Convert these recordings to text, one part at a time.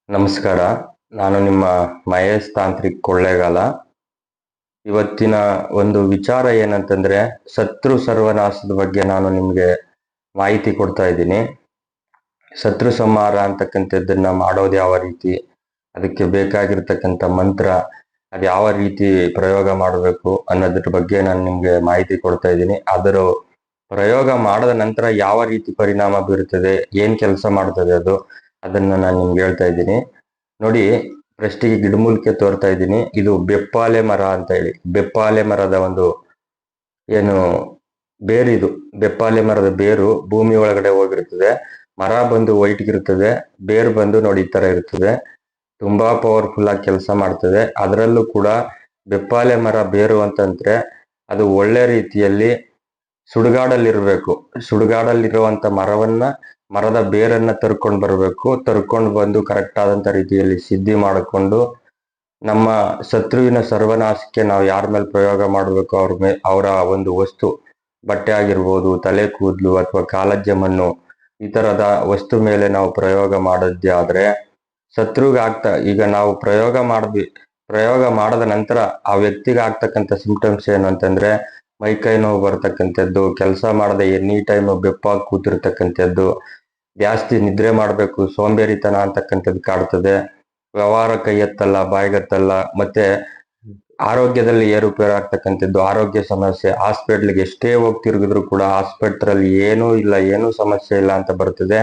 ನಮಸ್ಕಾರ. ನಾನು ನಿಮ್ಮ ಮಹೇಶ್ ತಾಂತ್ರಿಕ್ ಕೊಳ್ಳೇಗಾಲ. ಇವತ್ತಿನ ಒಂದು ವಿಚಾರ ಏನಂತಂದ್ರೆ, ಶತ್ರು ಸರ್ವನಾಶದ ಬಗ್ಗೆ ನಾನು ನಿಮಗೆ ಮಾಹಿತಿ ಕೊಡ್ತಾ ಇದ್ದೀನಿ. ಶತ್ರು ಸಂಹಾರ ಅಂತಕ್ಕಂಥದ್ದನ್ನ ಮಾಡೋದು ಯಾವ ರೀತಿ, ಅದಕ್ಕೆ ಬೇಕಾಗಿರ್ತಕ್ಕಂಥ ಮಂತ್ರ ಅದು ಯಾವ ರೀತಿ ಪ್ರಯೋಗ ಮಾಡಬೇಕು ಅನ್ನೋದ್ರ ಬಗ್ಗೆ ನಾನು ನಿಮ್ಗೆ ಮಾಹಿತಿ ಕೊಡ್ತಾ ಇದ್ದೀನಿ. ಅದರ ಪ್ರಯೋಗ ಮಾಡಿದ ನಂತರ ಯಾವ ರೀತಿ ಪರಿಣಾಮ ಬೀರುತ್ತದೆ, ಏನ್ ಕೆಲಸ ಮಾಡ್ತದೆ ಅದನ್ನ ನಾನು ನಿಮ್ಗೆ ಹೇಳ್ತಾ ಇದ್ದೀನಿ. ನೋಡಿ, ಫಸ್ಟಿಗೆ ಗಿಡಮೂಲಿಕೆ ತೋರ್ತಾ ಇದ್ದೀನಿ. ಇದು ಬೆಪ್ಪಾಲೆ ಮರ ಅಂತ ಹೇಳಿ, ಬೆಪ್ಪಾಲೆ ಮರದ ಒಂದು ಏನು ಬೇರಿದು, ಬೆಪ್ಪಾಲೆ ಮರದ ಬೇರು ಭೂಮಿ ಒಳಗಡೆ ಹೋಗಿರ್ತದೆ. ಮರ ಬಂದು ವೈಟ್ಗಿರ್ತದೆ, ಬೇರು ಬಂದು ನೋಡಿ ಈ ತರ ಇರ್ತದೆ. ತುಂಬಾ ಪವರ್ಫುಲ್ ಆಗಿ ಕೆಲಸ ಮಾಡ್ತದೆ. ಅದರಲ್ಲೂ ಕೂಡ ಬೆಪ್ಪಾಲೆ ಮರ ಬೇರು ಅಂತಂದ್ರೆ ಅದು ಒಳ್ಳೆ ರೀತಿಯಲ್ಲಿ ಸುಡುಗಾಡಲ್ಲಿರ್ಬೇಕು. ಸುಡುಗಾಡಲ್ಲಿರುವಂತ ಮರದ ಬೇರನ್ನ ತರ್ಕೊಂಡು ಬರಬೇಕು. ತರ್ಕೊಂಡು ಬಂದು ಕರೆಕ್ಟ್ ಆದಂತ ರೀತಿಯಲ್ಲಿ ಸಿದ್ಧಿ ಮಾಡಿಕೊಂಡು ನಮ್ಮ ಶತ್ರುವಿನ ಸರ್ವನಾಶಕ್ಕೆ ನಾವು ಯಾರ ಮೇಲೆ ಪ್ರಯೋಗ ಮಾಡಬೇಕು, ಅವರ ಒಂದು ವಸ್ತು, ಬಟ್ಟೆ ಆಗಿರ್ಬೋದು, ತಲೆ ಕೂದಲು ಅಥವಾ ಕಾಲಜ್ಜೆ ಮಣ್ಣು, ಈ ತರದ ವಸ್ತು ಮೇಲೆ ನಾವು ಪ್ರಯೋಗ ಮಾಡಿದ್ದೆ ಆದ್ರೆ ಈಗ ನಾವು ಪ್ರಯೋಗ ಮಾಡದ ನಂತರ ಆ ವ್ಯಕ್ತಿಗೆ ಆಗ್ತಕ್ಕಂಥ ಸಿಂಪ್ಟಮ್ಸ್ ಏನು ಅಂತಂದ್ರೆ, ಮೈಕೈ ನೋವು ಬರ್ತಕ್ಕಂಥದ್ದು, ಕೆಲಸ ಮಾಡದೆ ಎನಿ ಟೈಮ್ ಬೆಪ್ಪಾಗಿ ಕೂತಿರ್ತಕ್ಕಂಥದ್ದು, ಜಾಸ್ತಿ ನಿದ್ರೆ ಮಾಡಬೇಕು, ಸೋಂಬೇರಿತನ ಅಂತಕ್ಕಂಥದ್ದು ಕಾಡ್ತದೆ, ವ್ಯವಹಾರ ಕೈ ಎತ್ತಲ್ಲ, ಬಾಯಿಗತ್ತಲ್ಲ, ಮತ್ತೆ ಆರೋಗ್ಯದಲ್ಲಿ ಏರುಪೇರು ಆಗ್ತಕ್ಕಂಥದ್ದು, ಆರೋಗ್ಯ ಸಮಸ್ಯೆ, ಹಾಸ್ಪಿಟ್ಲಿಗೆ ಎಷ್ಟೇ ಹೋಗಿ ತಿರುಗಿದ್ರು ಕೂಡ ಹಾಸ್ಪಿಟಲ್ ಏನೂ ಸಮಸ್ಯೆ ಇಲ್ಲ ಅಂತ ಬರ್ತದೆ.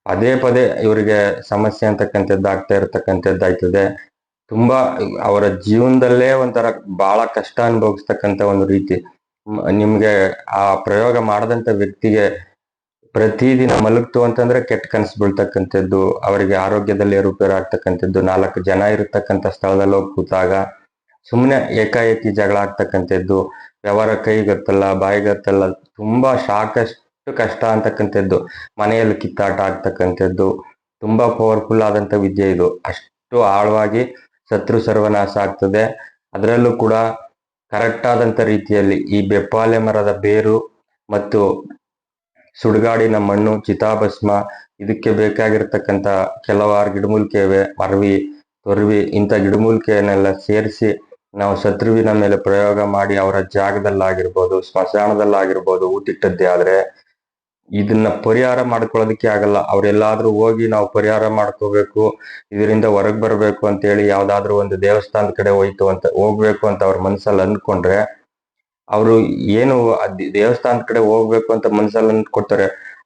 ಪದೇ ಪದೇ ಇವರಿಗೆ ಸಮಸ್ಯೆ ಅಂತಕ್ಕಂಥದ್ದು ಆಗ್ತಾ ಇರತಕ್ಕಂಥದ್ದು ಆಯ್ತದೆ. ತುಂಬಾ ಅವರ ಜೀವನದಲ್ಲೇ ಒಂಥರ ಬಹಳ ಕಷ್ಟ ಅನುಭವಿಸ್ತಕ್ಕಂಥ ಒಂದು ರೀತಿ. ನಿಮ್ಗೆ ಆ ಪ್ರಯೋಗ ಮಾಡದಂತ ವ್ಯಕ್ತಿಗೆ ಪ್ರತಿದಿನ ಮಲಗ್ತು ಅಂತಂದ್ರೆ ಕೆಟ್ಟ ಕನಸು ಬೀಳ್ತಕ್ಕಂಥದ್ದು, ಅವರಿಗೆ ಆರೋಗ್ಯದಲ್ಲಿ ಏರುಪೇರು ಆಗ್ತಕ್ಕಂಥದ್ದು, 4 ಜನ ಇರತಕ್ಕಂಥ ಸ್ಥಳದಲ್ಲಿ ಹೋಗಿ ಕೂತಾಗ ಸುಮ್ಮನೆ ಏಕಾಏಕಿ ಜಗಳ ಆಗ್ತಕ್ಕಂಥದ್ದು, ವ್ಯವಹಾರ ಕೈಗತ್ತಲ್ಲ, ಬಾಯಿಗತ್ತಲ್ಲ, ತುಂಬಾ ಸಾಕಷ್ಟು ಕಷ್ಟ ಅಂತಕ್ಕಂಥದ್ದು, ಮನೆಯಲ್ಲಿ ಕಿತ್ತಾಟ ಆಗ್ತಕ್ಕಂಥದ್ದು. ತುಂಬಾ ಪವರ್ಫುಲ್ ಆದಂತ ವಿದ್ಯೆ ಇದು. ಅಷ್ಟು ಆಳವಾಗಿ ಶತ್ರು ಸರ್ವನಾಶ ಆಗ್ತದೆ. ಅದರಲ್ಲೂ ಕೂಡ ಕರೆಕ್ಟ್ ಆದಂತ ರೀತಿಯಲ್ಲಿ ಈ ಬೆಪ್ಪಾಲೆ ಮರದ ಬೇರು ಮತ್ತು ಸುಡುಗಾಡಿನ ಮಣ್ಣು, ಚಿತಾಭಸ್ಮ, ಇದಕ್ಕೆ ಬೇಕಾಗಿರ್ತಕ್ಕಂಥ ಕೆಲವಾರು ಗಿಡಮೂಲಿಕೆ ಇವೆ, ಅರವಿ, ತೊರವಿ, ಇಂಥ ಗಿಡಮೂಲಿಕೆಯನ್ನೆಲ್ಲ ಸೇರಿಸಿ ನಾವು ಶತ್ರುವಿನ ಮೇಲೆ ಪ್ರಯೋಗ ಮಾಡಿ ಅವರ ಜಾಗದಲ್ಲಾಗಿರ್ಬೋದು, ಸ್ಮಶಾನದಲ್ಲಾಗಿರ್ಬೋದು ಊತಿಟ್ಟದ್ದೇ ಆದ್ರೆ ಇದನ್ನ ಪರಿಹಾರ ಮಾಡ್ಕೊಳ್ಳೋದಕ್ಕೆ ಆಗಲ್ಲ. ಅವ್ರೆಲ್ಲಾದ್ರೂ ಹೋಗಿ ನಾವು ಪರಿಹಾರ ಮಾಡ್ಕೋಬೇಕು, ಇದರಿಂದ ಹೊರಗೆ ಬರಬೇಕು ಅಂತ ಹೇಳಿ ಯಾವ್ದಾದ್ರು ಒಂದು ದೇವಸ್ಥಾನದ ಕಡೆ ಹೋಗ್ಬೇಕು ಅಂತ ಅವ್ರ ಮನ್ಸಲ್ಲಿ ಅಂದ್ಕೊಂಡ್ರೆ, ಅವರು ಏನು ದೇವಸ್ಥಾನದ ಕಡೆ ಹೋಗ್ಬೇಕು ಅಂತ ಮನ್ಸಲ್ಲಿ ಅಂದ್ಕೊಡ್ತಾರೆ,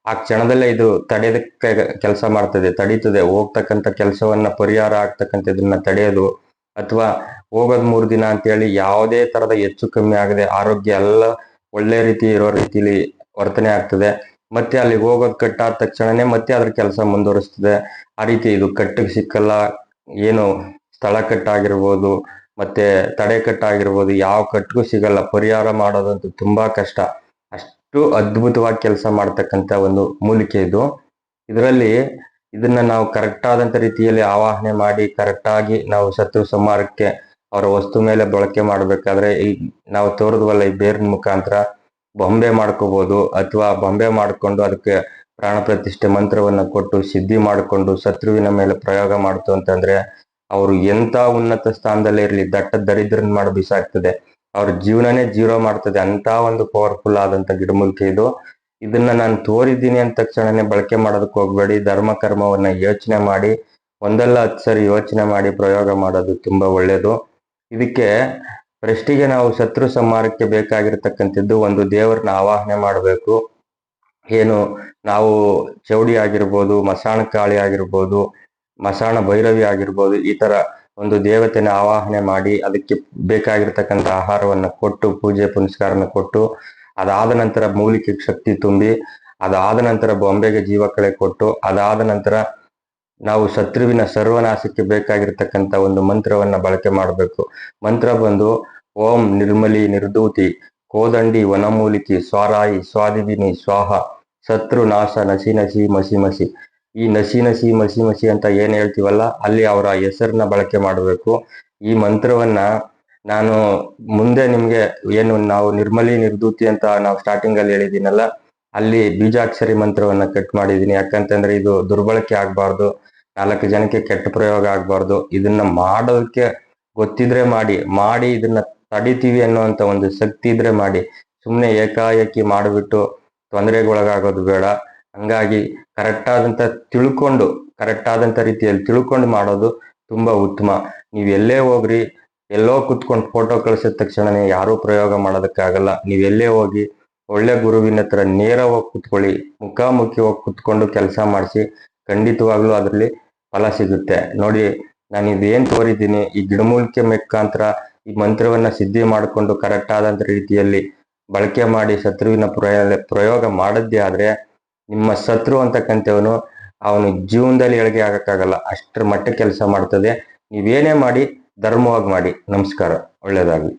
ಆ ಕ್ಷಣದಲ್ಲೇ ಇದು ತಡೆಯೋದಕ್ಕೆ ಕೆಲಸ ಮಾಡ್ತದೆ, ತಡೀತದೆ. ಹೋಗ್ತಕ್ಕಂಥ ಕೆಲಸವನ್ನ, ಪರಿಹಾರ ಆಗ್ತಕ್ಕಂಥ ಇದನ್ನ ತಡೆಯೋದು, ಅಥವಾ ಹೋಗೋದ್ 3 ದಿನ ಅಂತ ಹೇಳಿ ಯಾವುದೇ ತರದ ಹೆಚ್ಚು ಕಮ್ಮಿ ಆಗದೆ ಆರೋಗ್ಯ ಎಲ್ಲ ಒಳ್ಳೆ ರೀತಿ ಇರೋ ರೀತಿಲಿ ವರ್ತನೆ ಆಗ್ತದೆ. ಮತ್ತೆ ಅಲ್ಲಿಗೆ ಹೋಗೋದು ಕಟ್ಟಾದ ತಕ್ಷಣನೇ ಮತ್ತೆ ಅದ್ರ ಕೆಲಸ ಮುಂದುವರಿಸ್ತದೆ. ಆ ರೀತಿ ಇದು ಕಟ್ಟಿಗೆ ಸಿಕ್ಕಲ್ಲ. ಏನು ಸ್ಥಳ ಕಟ್ಟಾಗಿರ್ಬೋದು, ಮತ್ತೆ ತಡೆ ಕಟ್ಟಾಗಿರ್ಬೋದು, ಯಾವ ಕಟ್ಟಿಗೂ ಸಿಗಲ್ಲ. ಪರಿಹಾರ ಮಾಡೋದಂತೂ ತುಂಬಾ ಕಷ್ಟ. ಅಷ್ಟು ಅದ್ಭುತವಾಗಿ ಕೆಲಸ ಮಾಡ್ತಕ್ಕಂಥ ಒಂದು ಮೂಲಿಕೆ ಇದು. ಇದನ್ನ ನಾವು ಕರೆಕ್ಟ್ ಆದಂತ ರೀತಿಯಲ್ಲಿ ಆವಾಹನೆ ಮಾಡಿ ಕರೆಕ್ಟ್ ಆಗಿ ನಾವು ಶತ್ರು ಸಂಹಾರಕ್ಕೆ ಅವರ ವಸ್ತು ಮೇಲೆ ಬಳಕೆ ಮಾಡ್ಬೇಕಾದ್ರೆ, ಈ ನಾವು ತೋರಿದ್ವಲ್ಲ ಈ ಬೇರಿನ ಮುಖಾಂತರ ಬೊಂಬೆ ಮಾಡ್ಕೋಬಹುದು, ಅಥವಾ ಬೊಂಬೆ ಮಾಡ್ಕೊಂಡು ಅದಕ್ಕೆ ಪ್ರಾಣ ಪ್ರತಿಷ್ಠೆ ಮಂತ್ರವನ್ನ ಕೊಟ್ಟು ಸಿದ್ಧಿ ಮಾಡಿಕೊಂಡು ಶತ್ರುವಿನ ಮೇಲೆ ಪ್ರಯೋಗ ಮಾಡ್ತು ಅಂತಂದ್ರೆ, ಅವರು ಎಂತ ಉನ್ನತ ಸ್ಥಾನದಲ್ಲೇ ಇರಲಿ, ದಟ್ಟ ದರಿದ್ರನ್ ಮಾಡಿ ಬಿಸಾಕ್ತದೆ, ಅವ್ರ ಜೀವನನೇ ಜೀರೋ ಮಾಡ್ತದೆ. ಅಂತ ಒಂದು ಪವರ್ಫುಲ್ ಆದಂತ ಗಿಡಮೂಲಿಕೆ ಇದು. ಇದನ್ನ ನಾನು ತೋರಿದ್ದೀನಿ ಅಂತ ತಕ್ಷಣನೇ ಬಳಕೆ ಮಾಡೋದಕ್ಕೆ ಹೋಗ್ಬೇಡಿ. ಧರ್ಮ ಕರ್ಮವನ್ನ ಯೋಚನೆ ಮಾಡಿ, ಒಂದಲ್ಲ 10 ಸರಿ ಯೋಚನೆ ಮಾಡಿ ಪ್ರಯೋಗ ಮಾಡೋದು ತುಂಬಾ ಒಳ್ಳೇದು. ಇದಕ್ಕೆ ಫಸ್ಟಿಗೆ ನಾವು ಶತ್ರು ಸಂಹಾರಕ್ಕೆ ಬೇಕಾಗಿರ್ತಕ್ಕಂಥದ್ದು ಒಂದು ದೇವರನ್ನ ಆವಾಹನೆ ಮಾಡಬೇಕು. ಏನು, ನಾವು ಚೌಡಿ ಆಗಿರ್ಬೋದು, ಮಸಾಣ ಕಾಳಿ ಆಗಿರ್ಬೋದು, ಮಸಾಣ ಭೈರವಿ ಆಗಿರ್ಬೋದು, ಈ ತರ ಒಂದು ದೇವತೆನ ಆವಾಹನೆ ಮಾಡಿ ಅದಕ್ಕೆ ಬೇಕಾಗಿರ್ತಕ್ಕಂಥ ಆಹಾರವನ್ನ ಕೊಟ್ಟು, ಪೂಜೆ ಪುನಸ್ಕಾರನ ಕೊಟ್ಟು, ಅದಾದ ನಂತರ ಮೂಲಿಕೆಗೆ ಶಕ್ತಿ ತುಂಬಿ, ಅದಾದ ನಂತರ ಬೊಂಬೆಗೆ ಜೀವಕಳೆ ಕೊಟ್ಟು, ಅದಾದ ನಂತರ ನಾವು ಶತ್ರುವಿನ ಸರ್ವನಾಶಕ್ಕೆ ಬೇಕಾಗಿರ್ತಕ್ಕಂಥ ಒಂದು ಮಂತ್ರವನ್ನ ಬಳಕೆ ಮಾಡಬೇಕು. ಮಂತ್ರ ಬಂದು ಓಂ ನಿರ್ಮಲಿ ನಿರ್ಧೂತಿ ಕೋದಂಡಿ ವನಮೂಲಿಕೆ ಸ್ವಾರಾಯಿ ಸ್ವಾದಿವಿನಿ ಸ್ವಾಹ ಶತ್ರು ನಾಶ ನಸಿ ನಸಿ ಮಸಿ ಮಸಿ. ಈ ನಸಿ ನಸಿ ಮಸಿ ಮಸಿ ಅಂತ ಏನ್ ಹೇಳ್ತೀವಲ್ಲ, ಅಲ್ಲಿ ಅವರ ಹೆಸರನ್ನ ಬಳಕೆ ಮಾಡಬೇಕು. ಈ ಮಂತ್ರವನ್ನ ನಾನು ಮುಂದೆ ನಿಮ್ಗೆ ಏನು ನಾವು ನಿರ್ಮಲಿ ನಿರ್ಧೂತಿ ಅಂತ ನಾವು ಸ್ಟಾರ್ಟಿಂಗ್ ಅಲ್ಲಿ ಹೇಳಿದ್ದೀನಲ್ಲ, ಅಲ್ಲಿ ಬೀಜಾಕ್ಷರಿ ಮಂತ್ರವನ್ನ ಕಟ್ ಮಾಡಿದೀನಿ. ಯಾಕಂತಂದ್ರೆ ಇದು ದುರ್ಬಳಕೆ ಆಗ್ಬಾರ್ದು. 4 ಜನಕ್ಕೆ ಕೆಟ್ಟ ಪ್ರಯೋಗ ಆಗ್ಬಾರ್ದು. ಇದನ್ನ ಮಾಡೋದಕ್ಕೆ ಗೊತ್ತಿದ್ರೆ ಮಾಡಿ ಇದನ್ನ ತಡಿತೀವಿ ಅನ್ನುವಂತ ಒಂದು ಶಕ್ತಿ ಇದ್ರೆ ಮಾಡಿ. ಸುಮ್ಮನೆ ಏಕಾಏಕಿ ಮಾಡಿಬಿಟ್ಟು ತೊಂದರೆಗೊಳಗಾಗೋದು ಬೇಡ. ಹಂಗಾಗಿ ಕರೆಕ್ಟ್ ಆದಂತ ರೀತಿಯಲ್ಲಿ ತಿಳ್ಕೊಂಡು ಮಾಡೋದು ತುಂಬಾ ಉತ್ತಮ. ನೀವ್ ಎಲ್ಲೇ ಹೋಗ್ರಿ, ಎಲ್ಲೋ ಕುತ್ಕೊಂಡು ಫೋಟೋ ಕಳಿಸಿದ ತಕ್ಷಣನೇ ಯಾರೂ ಪ್ರಯೋಗ ಮಾಡೋದಕ್ಕಾಗಲ್ಲ. ನೀವ್ ಎಲ್ಲೇ ಹೋಗಿ ಒಳ್ಳೆ ಗುರುವಿನ ಹತ್ರ ನೇರವಾಗಿ ಕುತ್ಕೊಳ್ಳಿ, ಮುಖಾಮುಖಿ ಹೋಗಿ ಕುತ್ಕೊಂಡು ಕೆಲಸ ಮಾಡಿಸಿ, ಖಂಡಿತವಾಗ್ಲೂ ಅದರಲ್ಲಿ ಫಲ ಸಿಗುತ್ತೆ. ನೋಡಿ, ನಾನು ಇದೇನ್ ತೋರಿದ್ದೀನಿ, ಈ ಗಿಡಮೂಲಿಕೆ ಮುಖಾಂತರ ಈ ಮಂತ್ರವನ್ನ ಸಿದ್ಧಿ ಮಾಡಿಕೊಂಡು ಕರೆಕ್ಟ್ ಆದಂತ ರೀತಿಯಲ್ಲಿ ಬಳಕೆ ಮಾಡಿ ಶತ್ರುವಿನ ಪ್ರಯೋಗ ಮಾಡದ್ದೇ ಆದ್ರೆ ನಿಮ್ಮ ಶತ್ರು ಅಂತಕ್ಕಂಥವನು ಅವನು ಜೀವನದಲ್ಲಿ ಏಳಿಗೆ ಆಗಕ್ಕಾಗಲ್ಲ. ಅಷ್ಟರ ಮಟ್ಟ ಕೆಲಸ ಮಾಡ್ತದೆ. ನೀವೇನೇ ಮಾಡಿ ಧರ್ಮವಾಗಿ ಮಾಡಿ. ನಮಸ್ಕಾರ, ಒಳ್ಳೇದಾಗ್ಲಿ.